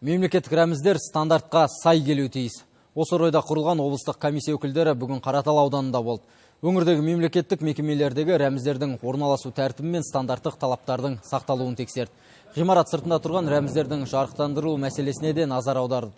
Мемлекеттік рәміздер стандартқа сай келуі тиіс. Осы орайда құрылған облыстық комиссия өкілдері бүгін Қаратал ауданында болды. Өңірдегі мемлекеттік мекемелердегі рәміздердің орналасу тәртібі мен стандарттық талаптардың сақталуын тексерді. Ғимарат сыртында тұрған рәміздердің жарықтандырылу мәселесіне де назар аударды.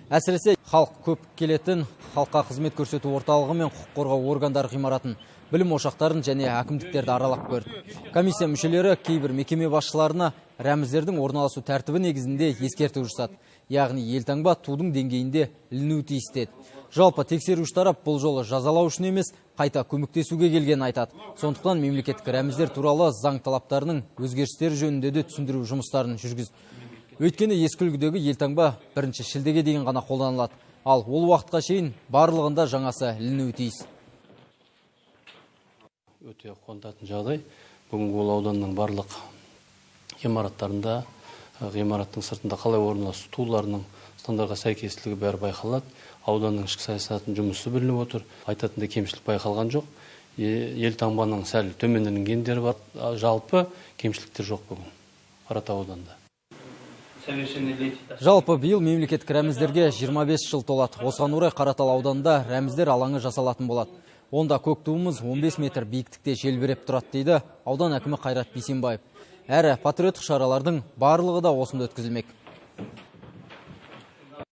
Әсіресе халық көп келетін халыққа қызмет көрсету орталығы мен құқық қорғау органдары ғимаратын, білім ошақтарын және әкімдіктерді аралап көрді. Комиссия мүшелері кейбір мекеме басшыларына рәміздердің орналасу тәртібі негізінде ескерту жасады. Яғни елтаңба тудың деңгейінде ілінуі тиіс деді. Жалпы тексеруші тарап бұл жолы жазалау үшін емес, қайта көмектесуге келгенін айтады. Сондықтан мемлекеттік рәміздер туралы заң талаптарының өзгерістері жөнінде де түсіндіру жұмыстарын жүргізді. Өйткені ескі үлгідегі елтаңба 1 шілдеге дейін ғана қолданылады. Ал ол уақытқа шейін барлығында жаңасы ілінуі тиіс. Өте қуантатын жағдай. Бүгінгі ол ауданның барлық ғимараттарында, ғимараттың сыртында қалай орналасу туларының стандартқа сәйкестілігі бәрі байқалады. Ауданның ішкі саясатының жұмысы білініп отыр. Айтатындай кемшілік байқалған жоқ. Елтаңбаның сәл төменденгендері бар. Жалпы кемшіліктер жоқ бүгін Қаратал ауданында. Жалпы биыл мемлекеттік рәміздерге 25 жыл толады. Осыған орай Қаратал ауданында рәміздер алаңы жасалатын болады. Онда көк туымыз 15 метр биіктікте желбіреп тұрады дейді аудан әкімі Қайрат Бейсенбаев. Әрі патриоттық шаралардың барлығы да осында өткізілмек.